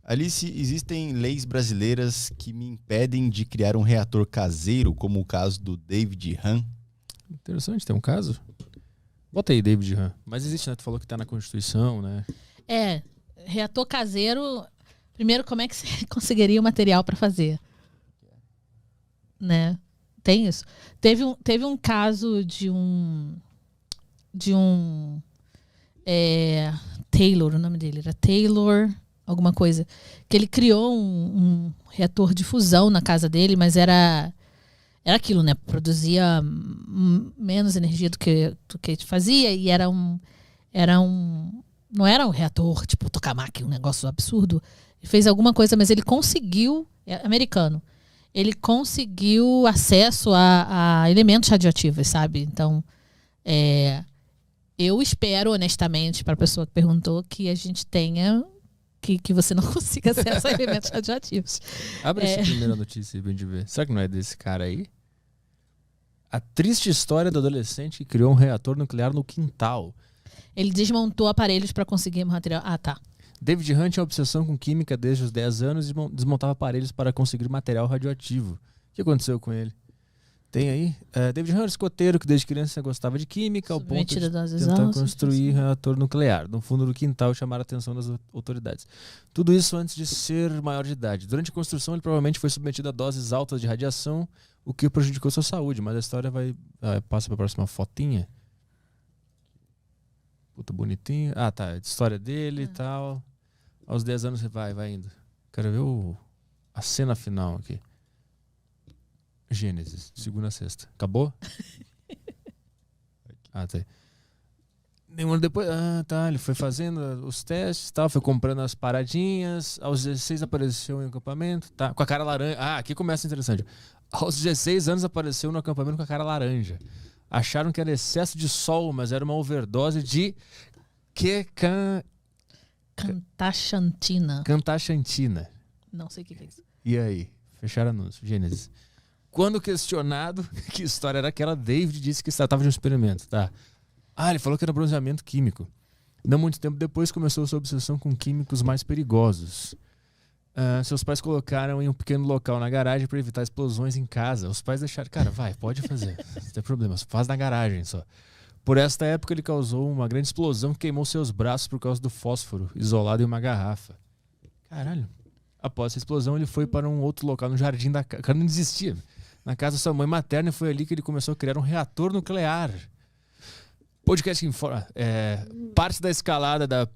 Alice, existem leis brasileiras que me impedem de criar um reator caseiro, como o caso do David Hahn? Interessante, tem um caso. Bota aí, David Hahn. Mas existe, né? Tu falou que tá na Constituição, né? Reator caseiro. Primeiro, como é que você conseguiria o material para fazer? Né? Tem isso. Teve um caso de um Taylor, o nome dele era Taylor alguma coisa, que ele criou um reator de fusão na casa dele, mas era aquilo, né? Produzia menos energia do que fazia, e não era um reator tipo tokamak, um negócio absurdo. Ele fez alguma coisa, mas ele conseguiu, americano, ele conseguiu acesso a elementos radioativos, sabe? Então, eu espero, honestamente, para a pessoa que perguntou, que a gente tenha, que você não consiga acesso a elementos radioativos. Abre essa primeira notícia aí pra gente ver. Será que não é desse cara aí? A triste história do adolescente que criou um reator nuclear no quintal. Ele desmontou aparelhos para conseguir material. Ah, tá. David Hahn tinha obsessão com química desde os 10 anos e desmontava aparelhos para conseguir material radioativo. O que aconteceu com ele? Tem aí? David Hahn era escoteiro que desde criança gostava de química ao ponto de tentar construir reator nuclear no fundo do quintal e chamar a atenção das autoridades. Tudo isso antes de ser maior de idade. Durante a construção ele provavelmente foi submetido a doses altas de radiação, o que prejudicou sua saúde, mas a história passa para a próxima fotinha. Puta, bonitinho. Ah, tá. História dele e tal. Aos 10 anos você vai indo. Quero ver a cena final aqui. Gênesis, segunda a sexta. Acabou? Tá aí. Depois, tá, ele foi fazendo os testes, tal, foi comprando as paradinhas. Aos 16 apareceu em acampamento, tá, com a cara laranja. Aqui começa interessante. Aos 16 anos apareceu no acampamento com a cara laranja. Acharam que era excesso de sol, mas era uma overdose de Cantachantina. Não sei o que é isso. E aí? Fecharam anúncio. Gênesis. Quando questionado que história era aquela, David disse que se tratava de um experimento. Tá. Ele falou que era bronzeamento químico. Não muito tempo depois começou sua obsessão com químicos mais perigosos. Seus pais colocaram em um pequeno local na garagem para evitar explosões em casa. Os pais deixaram, cara, pode fazer, não tem problema, faz na garagem só. Por esta época ele causou uma grande explosão que queimou seus braços por causa do fósforo isolado em uma garrafa. Caralho. Após essa explosão ele foi para um outro local no jardim da casa. O cara não desistia. Na casa da sua mãe materna, e foi ali que ele começou a criar um reator nuclear. Podcast que informa. Parte da escalada da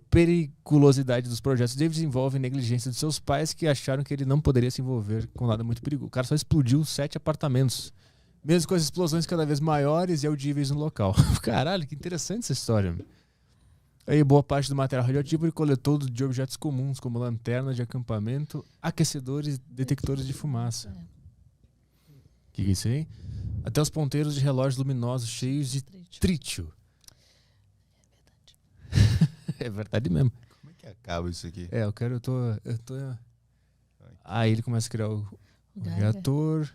periculosidade dos projetos David envolve negligência de seus pais, que acharam que ele não poderia se envolver com nada muito perigoso. O cara só explodiu 7 apartamentos. Mesmo com as explosões cada vez maiores e audíveis no local. Caralho, que interessante essa história. Aí boa parte do material radioativo ele coletou de objetos comuns, como lanternas de acampamento, aquecedores e detectores de fumaça. O que é isso aí? Até os ponteiros de relógios luminosos cheios de trítio. É verdade mesmo. Como é que acaba isso aqui? Eu tô... Aí ele começa a criar o reator.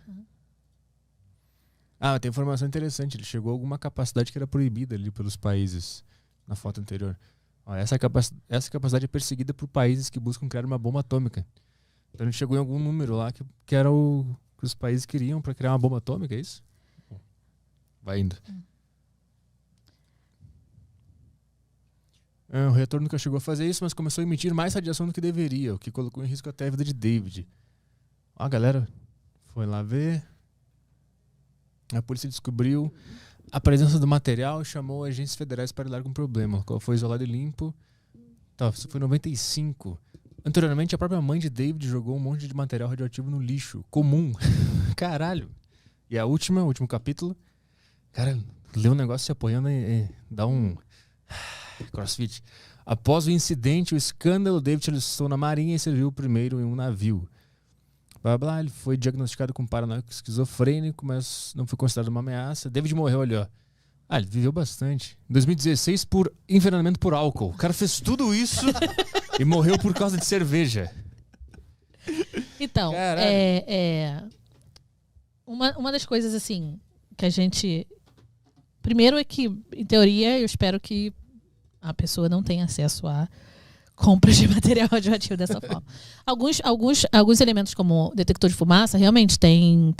Tem informação interessante. Ele chegou a alguma capacidade que era proibida ali pelos países na foto anterior. Essa capacidade é perseguida por países que buscam criar uma bomba atômica. Então ele chegou em algum número lá que era o que os países queriam para criar uma bomba atômica, é isso? Vai indo. O reator nunca chegou a fazer isso, mas começou a emitir mais radiação do que deveria, o que colocou em risco até a vida de David. A galera foi lá ver. A polícia descobriu a presença do material e chamou agentes federais para lidar com o problema. O qual foi isolado e limpo. Isso foi em 95. Anteriormente, a própria mãe de David jogou um monte de material radioativo no lixo. Comum. Caralho. E o último capítulo. Cara, lê um negócio se apoiando e dá um crossfit. Após o incidente, o escândalo, David alistou na marinha e serviu primeiro em um navio. Blá, blá, ele foi diagnosticado com paranoico esquizofrênico, mas não foi considerado uma ameaça. David morreu ali, ó. Ele viveu bastante. Em 2016, por envenenamento por álcool. O cara fez tudo isso e morreu por causa de cerveja. Então, uma das coisas, assim, que a gente... Primeiro é que, em teoria, eu espero que a pessoa não tenha acesso a compra de material radioativo dessa forma. Alguns elementos, como detector de fumaça, realmente tem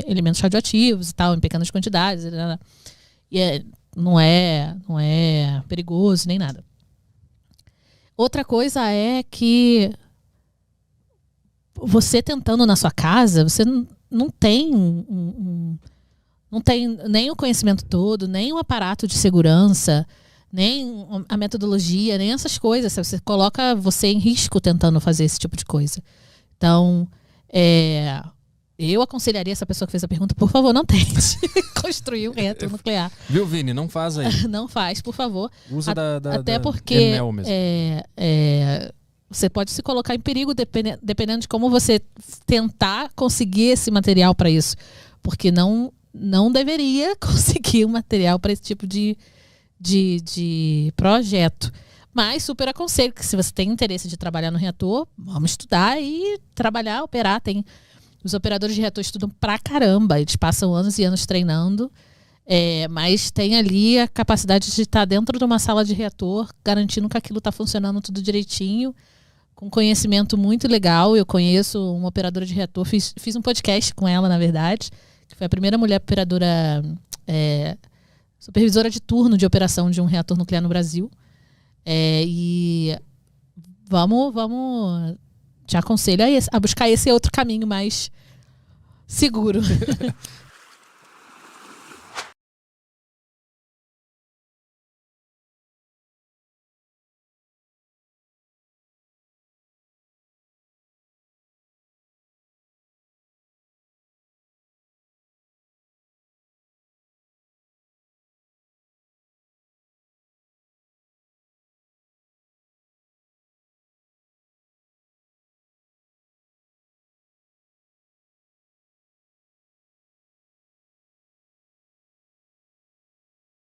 elementos radioativos e tal, em pequenas quantidades. E não é perigoso nem nada. Outra coisa é que você tentando na sua casa, você não tem não tem nem o conhecimento todo, nem o aparato de segurança, nem a metodologia, nem essas coisas. Você coloca você em risco tentando fazer esse tipo de coisa. Então, eu aconselharia essa pessoa que fez a pergunta, por favor, não tente construir um reator nuclear. Viu, Vini? Não faz aí. Não faz, por favor. Usa Até porque Enel mesmo. você pode se colocar em perigo dependendo de como você tentar conseguir esse material para isso. Porque não deveria conseguir um material para esse tipo de projeto. Mas super aconselho que, se você tem interesse de trabalhar no reator, vamos estudar e trabalhar, operar. Os operadores de reator estudam pra caramba, eles passam anos e anos treinando, mas tem ali a capacidade de estar dentro de uma sala de reator, garantindo que aquilo está funcionando tudo direitinho, com conhecimento muito legal. Eu conheço uma operadora de reator, fiz um podcast com ela, na verdade, que foi a primeira mulher operadora, supervisora de turno de operação de um reator nuclear no Brasil. E vamos te aconselho a buscar esse outro caminho mais seguro.